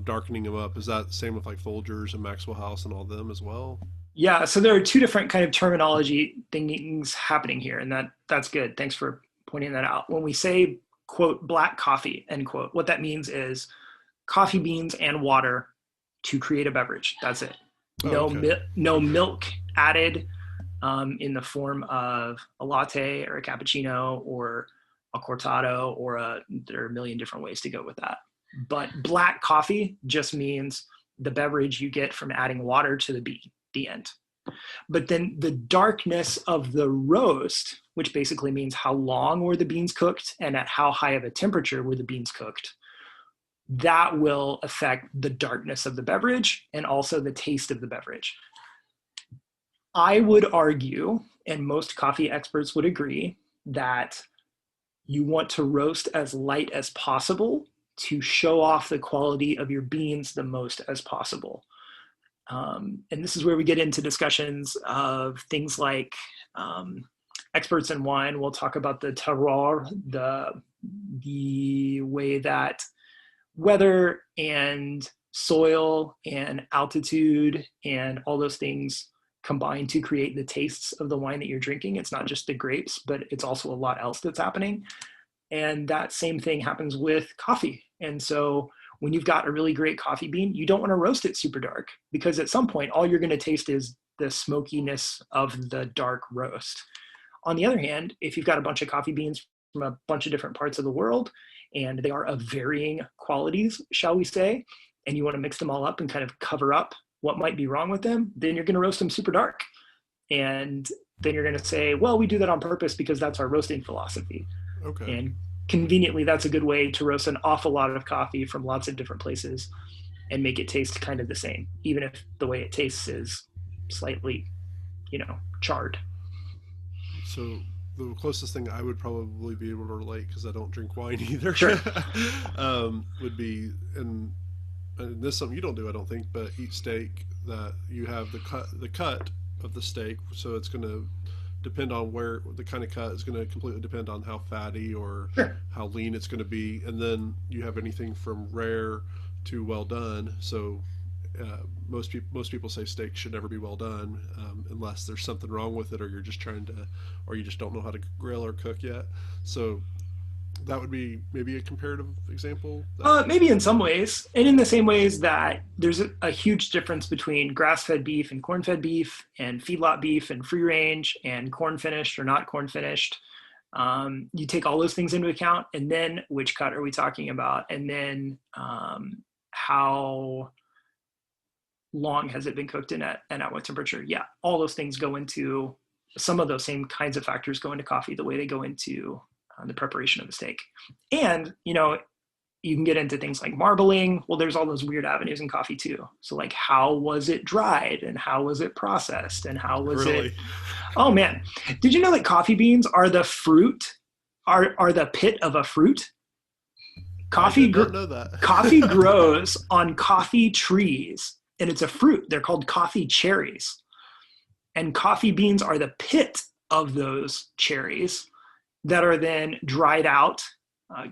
darkening them up. Is that the same with like Folgers and Maxwell House and all them as well? Yeah, so there are two different kind of terminology things happening here, and that's good. Thanks for pointing that out. When we say, quote, black coffee, end quote, what that means is coffee beans and water to create a beverage. That's it. No milk added in the form of a latte or a cappuccino or a cortado, or there are a million different ways to go with that. But black coffee just means the beverage you get from adding water to the end. But then the darkness of the roast, which basically means how long were the beans cooked and at how high of a temperature were the beans cooked, that will affect the darkness of the beverage and also the taste of the beverage. I would argue, and most coffee experts would agree, that you want to roast as light as possible to show off the quality of your beans the most as possible. And this is where we get into discussions of things like experts in wine will talk about the terroir, the way that weather and soil and altitude and all those things combine to create the tastes of the wine that you're drinking. It's not just the grapes, but it's also a lot else that's happening. And that same thing happens with coffee. And so when you've got a really great coffee bean, you don't want to roast it super dark, because at some point, all you're going to taste is the smokiness of the dark roast. On the other hand, if you've got a bunch of coffee beans from a bunch of different parts of the world, and they are of varying qualities, shall we say, and you want to mix them all up and kind of cover up what might be wrong with them, then you're going to roast them super dark. And then you're going to say, well, we do that on purpose because that's our roasting philosophy. Okay. And conveniently, that's a good way to roast an awful lot of coffee from lots of different places and make it taste kind of the same, even if the way it tastes is slightly, charred. So the closest thing I would probably be able to relate, because I don't drink wine either, sure. Would be, and this is something you don't do, I don't think, but eat steak, that you have the cut of the steak, so it's going to depend on where the kind of cut is going to completely depend on how fatty or sure. how lean it's going to be, and then you have anything from rare to well done. So most people say steak should never be well done, unless there's something wrong with it, or you're just or you just don't know how to grill or cook yet. So that would be maybe a comparative example. Maybe in some ways, and in the same ways that there's a huge difference between grass-fed beef and corn-fed beef, and feedlot beef and free range, and corn finished or not corn finished. You take all those things into account, and then which cut are we talking about, and then how long has it been cooked in and at what temperature? Yeah, all those things go into, some of those same kinds of factors go into coffee the way they go into the preparation of the steak. And, you can get into things like marbling. Well, there's all those weird avenues in coffee too. So like, how was it dried, and how was it processed, and how was it? Oh man. Did you know that coffee beans are the fruit, are the pit of a fruit? Coffee grows on coffee trees, and it's a fruit. They're called coffee cherries. And coffee beans are the pit of those cherries that are then dried out,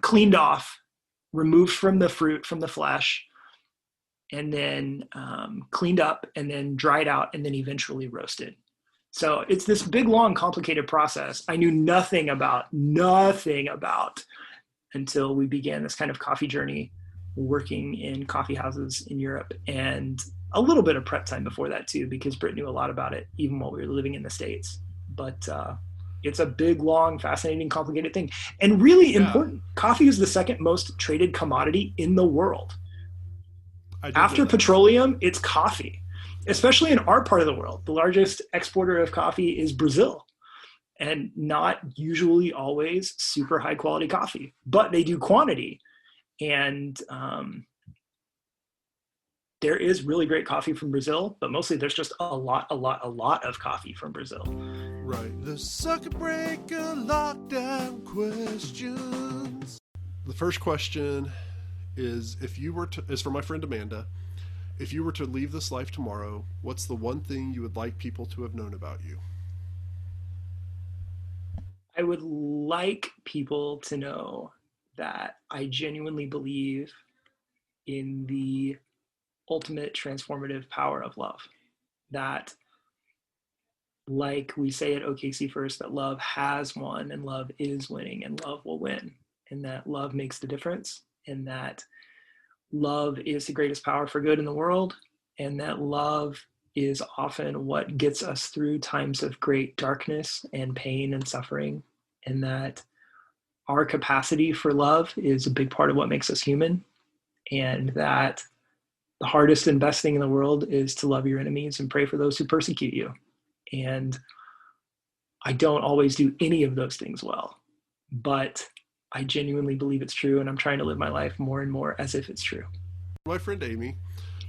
cleaned off, removed from the fruit, from the flesh, and then cleaned up, and then dried out, and then eventually roasted. So it's this big, long, complicated process I knew nothing about until we began this kind of coffee journey, working in coffee houses in Europe, and a little bit of prep time before that too, because Britt knew a lot about it even while we were living in the States. But it's a big, long, fascinating, complicated thing, and really important. Coffee is the second most traded commodity in the world. After petroleum, it's coffee, especially in our part of the world. The largest exporter of coffee is Brazil, and not usually always super high quality coffee, but they do quantity. And there is really great coffee from Brazil, but mostly there's just a lot of coffee from Brazil. Right. The circuit breaker lockdown questions. The first question is, is for my friend Amanda. If you were to leave this life tomorrow, what's the one thing you would like people to have known about you? I would like people to know that I genuinely believe in the ultimate transformative power of love. That, like we say at OKC First, that love has won, and love is winning, and love will win, and that love makes the difference, and that love is the greatest power for good in the world, and that love is often what gets us through times of great darkness and pain and suffering, and that our capacity for love is a big part of what makes us human, and that the hardest and best thing in the world is to love your enemies and pray for those who persecute you. And I don't always do any of those things well, but I genuinely believe it's true, and I'm trying to live my life more and more as if it's true. My friend Amy,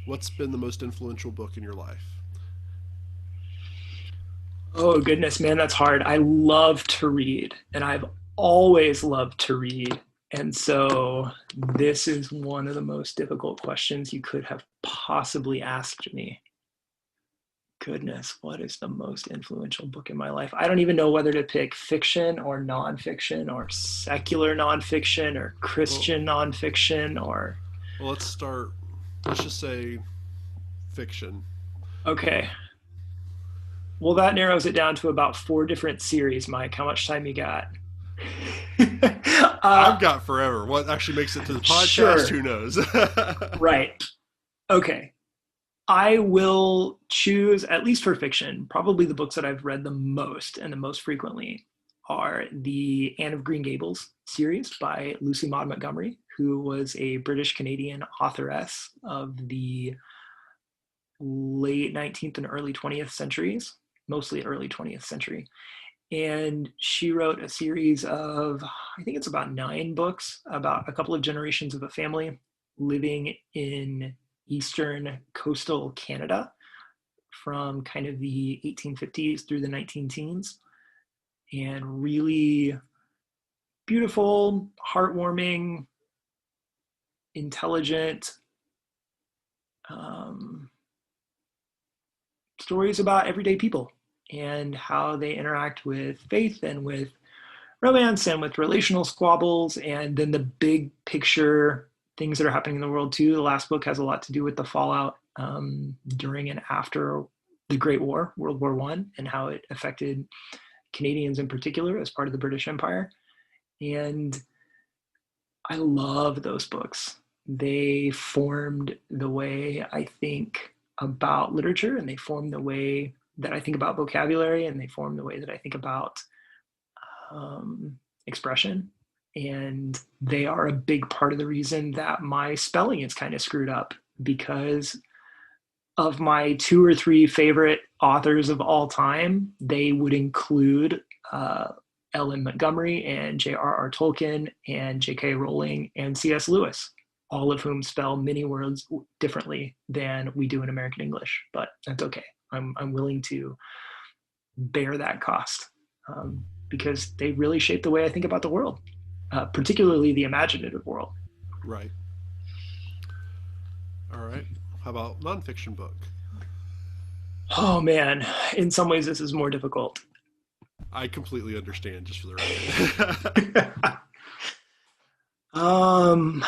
what's been the most influential book in your life? Oh goodness, man, that's hard. I love to read, and I've always loved to read. And so this is one of the most difficult questions you could have possibly asked me, Goodness, what is the most influential book in my life? I don't even know whether to pick fiction or nonfiction or secular nonfiction or Christian nonfiction or. Well, let's just say fiction. Okay. Well, that narrows it down to about 4 different series, Mike. How much time you got? I've got forever. What actually makes it to the podcast? Sure. Who knows? Right. Okay. I will choose, at least for fiction, probably the books that I've read the most and the most frequently are the Anne of Green Gables series by Lucy Maud Montgomery, who was a British-Canadian authoress of the late 19th and early 20th centuries, mostly early 20th century. And she wrote a series of, I think it's about 9 books about a couple of generations of a family living in eastern coastal Canada from kind of the 1850s through the 19 teens. And really beautiful, heartwarming, intelligent stories about everyday people and how they interact with faith and with romance and with relational squabbles, and then the big picture things that are happening in the world too. The last book has a lot to do with the fallout during and after the Great War, World War I, and how it affected Canadians in particular as part of the British Empire. And I love those books. They formed the way I think about literature, and they formed the way that I think about vocabulary, and they form the way that I think about expression. And they are a big part of the reason that my spelling is kind of screwed up, because of my 2 or 3 favorite authors of all time. They would include Ellen Montgomery and J.R.R. Tolkien and J.K. Rowling and C.S. Lewis, all of whom spell many words differently than we do in American English, but that's okay. I'm willing to bear that cost because they really shape the way I think about the world, particularly the imaginative world. Right. All right. How about nonfiction book? Oh man, in some ways this is more difficult. I completely understand, just for the record. Oh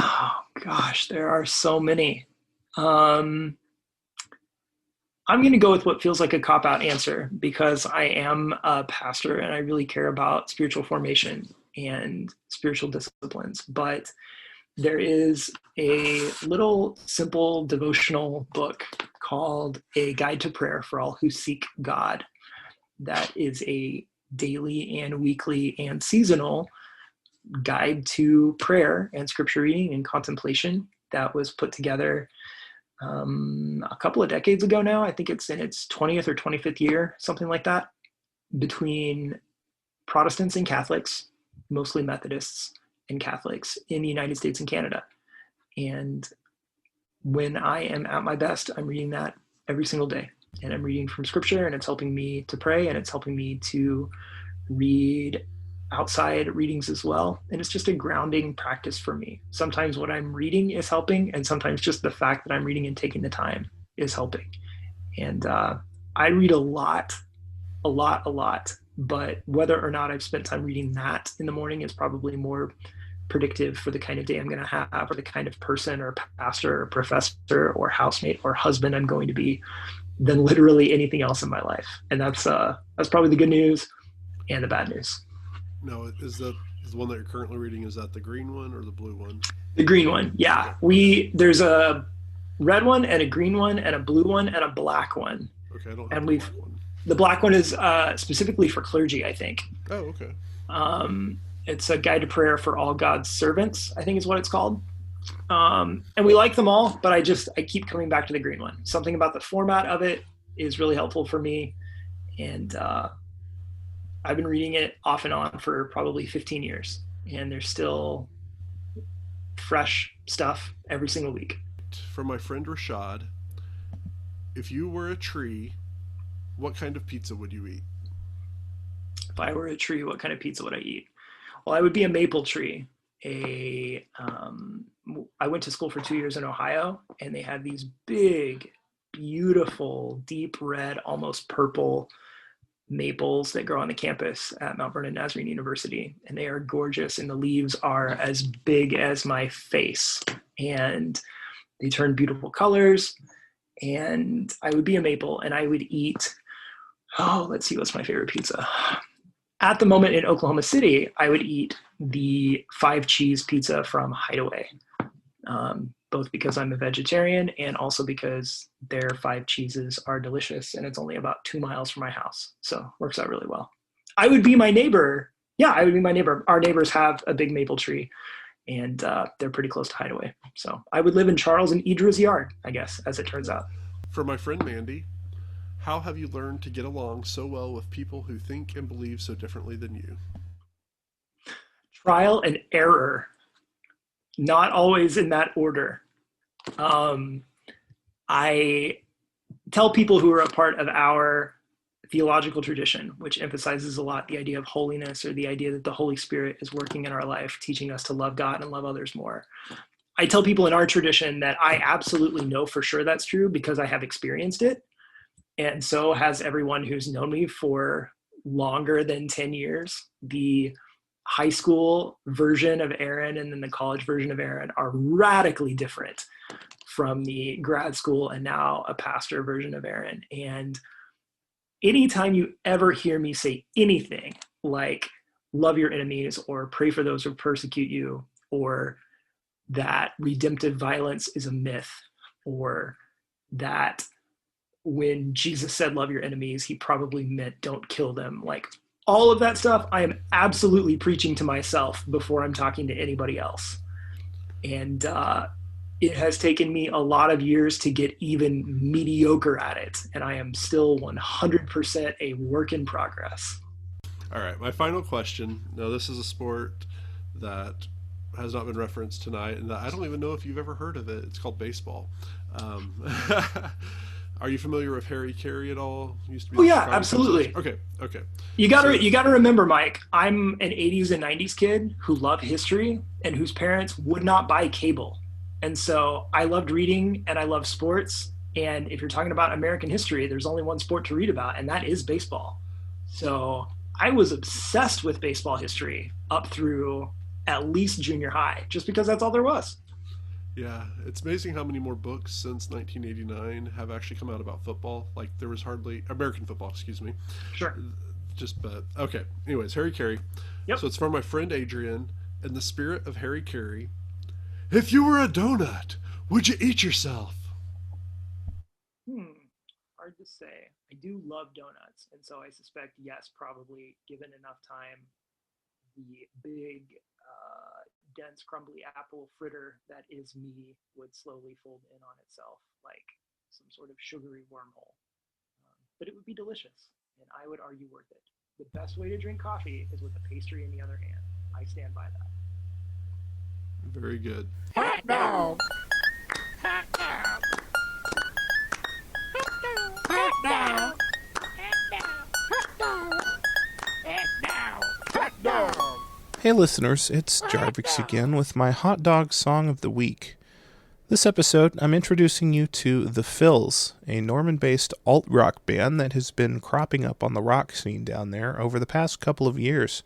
gosh, there are so many. I'm going to go with what feels like a cop-out answer, because I am a pastor and I really care about spiritual formation and spiritual disciplines. But there is a little simple devotional book called A Guide to Prayer for All Who Seek God. That is a daily and weekly and seasonal guide to prayer and scripture reading and contemplation that was put together a couple of decades ago now. I think it's in its 20th or 25th year, something like that, between Protestants and Catholics, mostly Methodists and Catholics in the United States and Canada. And when I am at my best, I'm reading that every single day. And I'm reading from scripture, and it's helping me to pray, and it's helping me to read outside readings as well. And it's just a grounding practice for me. Sometimes what I'm reading is helping, and sometimes just the fact that I'm reading and taking the time is helping. And I read a lot, but whether or not I've spent time reading that in the morning is probably more predictive for the kind of day I'm going to have, or the kind of person or pastor or professor or housemate or husband I'm going to be, than literally anything else in my life. And that's probably the good news and the bad news. No, is that the one that you're currently reading? Is that the green one or the blue one? The green one, yeah. There's a red one and a green one and a blue one and a black one. Okay, I don't have the black one. The black one is specifically for clergy, I think. Oh, okay. It's a guide to prayer for all God's servants, I think is what it's called. And we like them all, but I keep coming back to the green one. Something about the format of it is really helpful for me. And I've been reading it off and on for probably 15 years, and there's still fresh stuff every single week. From my friend Rashad, if you were a tree, what kind of pizza would you eat? If I were a tree, what kind of pizza would I eat? Well, I would be a maple tree. I went to school for 2 years in Ohio, and they had these big beautiful, deep red, almost purple maples that grow on the campus at Mount Vernon Nazarene University. And they are gorgeous. And the leaves are as big as my face. And they turn beautiful colors. And I would be a maple and I would eat, let's see, what's my favorite pizza? At the moment in Oklahoma City, I would eat the 5 cheese pizza from Hideaway, both because I'm a vegetarian and also because their 5 cheeses are delicious and it's only about 2 miles from my house. So it works out really well. I would be my neighbor. Yeah, I would be my neighbor. Our neighbors have a big maple tree and they're pretty close to Hideaway. So I would live in Charles and Idra's yard, I guess, as it turns out. For my friend Mandy, how have you learned to get along so well with people who think and believe so differently than you? Trial and error. Not always in that order. I tell people who are a part of our theological tradition, which emphasizes a lot the idea of holiness or the idea that the Holy Spirit is working in our life, teaching us to love God and love others more. I tell people in our tradition that I absolutely know for sure that's true because I have experienced it. And so has everyone who's known me for longer than 10 years. The high school version of Aaron and then the college version of Aaron are radically different from the grad school and now a pastor version of Aaron. And anytime you ever hear me say anything like love your enemies or pray for those who persecute you or that redemptive violence is a myth or that when Jesus said love your enemies, he probably meant don't kill them, like all of that stuff, I am absolutely preaching to myself before I'm talking to anybody else. And it has taken me a lot of years to get even mediocre at it. And I am still 100% a work in progress. All right, my final question. Now, this is a sport that has not been referenced tonight, and I don't even know if you've ever heard of it. It's called baseball. Are you familiar with Harry Carey at all? Used to be absolutely. Okay. You gotta remember, Mike, I'm an 80s and 90s kid who loved history and whose parents would not buy cable. And so I loved reading and I loved sports. And if you're talking about American history, there's only one sport to read about, and that is baseball. So I was obsessed with baseball history up through at least junior high, just because that's all there was. Yeah, it's amazing how many more books since 1989 have actually come out about football. Like, there was hardly American football, excuse me. Sure. But okay. Anyways, Harry Carey. Yep. So it's from my friend Adrian. In the spirit of Harry Carey, if you were a donut, would you eat yourself? Hard to say. I do love donuts, and so I suspect yes, probably given enough time, the big dense, crumbly apple fritter that is me would slowly fold in on itself like some sort of sugary wormhole. But it would be delicious, and I would argue worth it. The best way to drink coffee is with a pastry in the other hand. I stand by that. Very good. Hot dog! Hot dog! Hot dog! Hot dog! Hot dog! Hey listeners, it's Jarvix again with my hot dog song of the week. This episode, I'm introducing you to The Phils, a Norman-based alt-rock band that has been cropping up on the rock scene down there over the past couple of years.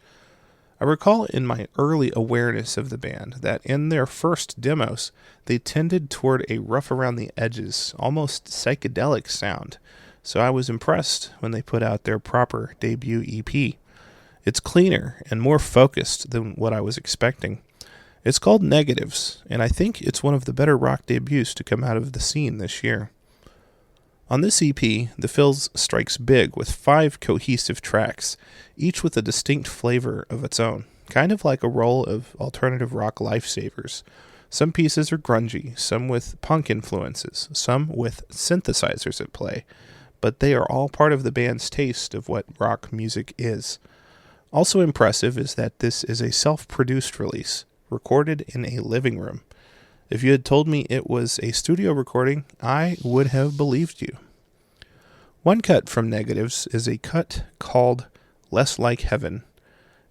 I recall in my early awareness of the band that in their first demos, they tended toward a rough-around-the-edges, almost psychedelic sound, so I was impressed when they put out their proper debut EP. It's cleaner and more focused than what I was expecting. It's called Negatives, and I think it's one of the better rock debuts to come out of the scene this year. On this EP, The Phils strikes big with 5 cohesive tracks, each with a distinct flavor of its own, kind of like a roll of alternative rock lifesavers. Some pieces are grungy, some with punk influences, some with synthesizers at play, but they are all part of the band's taste of what rock music is. Also impressive is that this is a self-produced release, recorded in a living room. If you had told me it was a studio recording, I would have believed you. One cut from Negatives is a cut called Less Like Heaven.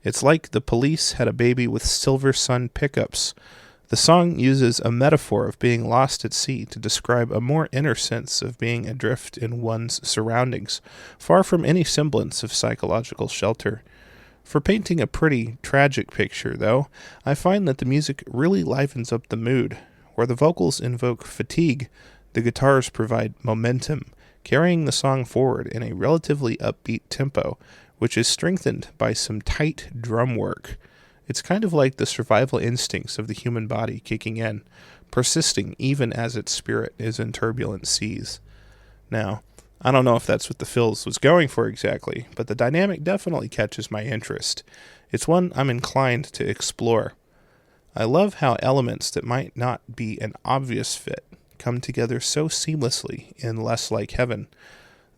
It's like the Police had a baby with Silver Sun pickups. The song uses a metaphor of being lost at sea to describe a more inner sense of being adrift in one's surroundings, far from any semblance of psychological shelter. For painting a pretty, tragic picture, though, I find that the music really livens up the mood. Where the vocals invoke fatigue, the guitars provide momentum, carrying the song forward in a relatively upbeat tempo, which is strengthened by some tight drum work. It's kind of like the survival instincts of the human body kicking in, persisting even as its spirit is in turbulent seas. Now, I don't know if that's what the Phils was going for exactly, but the dynamic definitely catches my interest. It's one I'm inclined to explore. I love how elements that might not be an obvious fit come together so seamlessly in Less Like Heaven.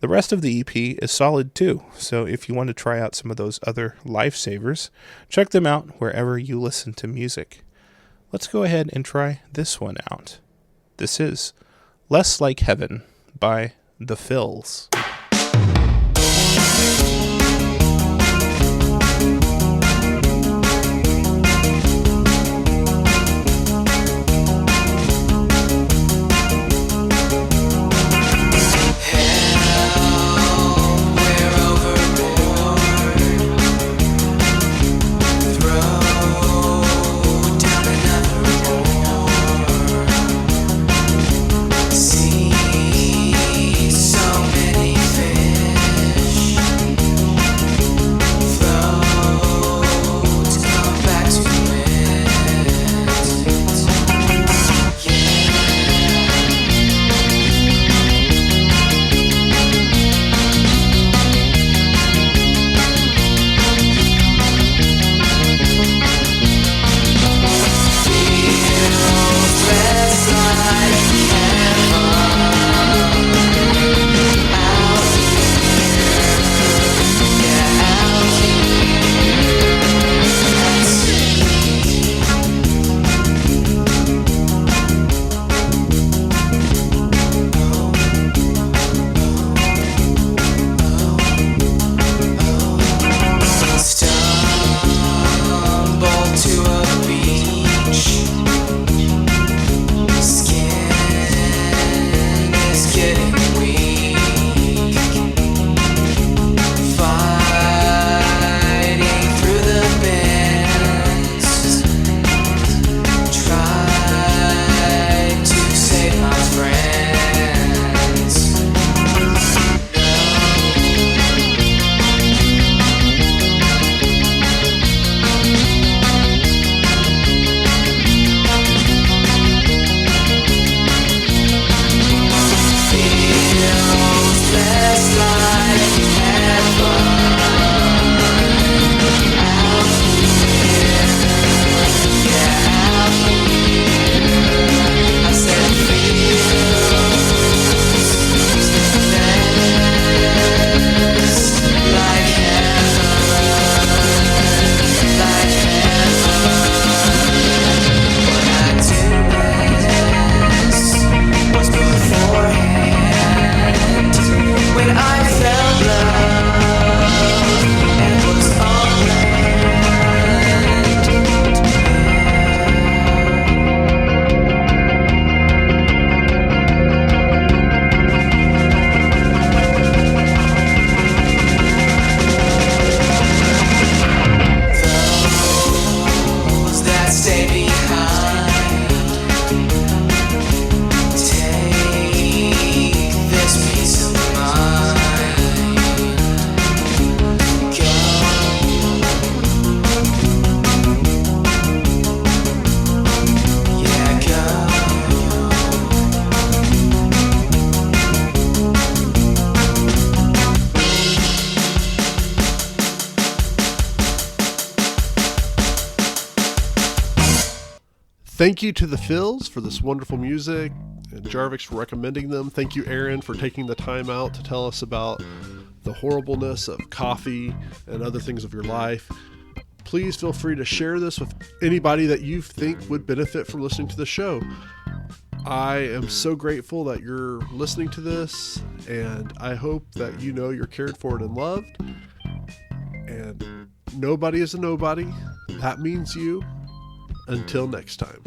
The rest of the EP is solid too, so if you want to try out some of those other lifesavers, check them out wherever you listen to music. Let's go ahead and try this one out. This is Less Like Heaven by The Phils. Thank you to the Phils for this wonderful music, and Jarvix for recommending them. Thank you, Aaron, for taking the time out to tell us about the horribleness of coffee and other things of your life. Please feel free to share this with anybody that you think would benefit from listening to the show. I am so grateful that you're listening to this, and I hope that you know you're cared for and loved. And nobody is a nobody. That means you. Until next time.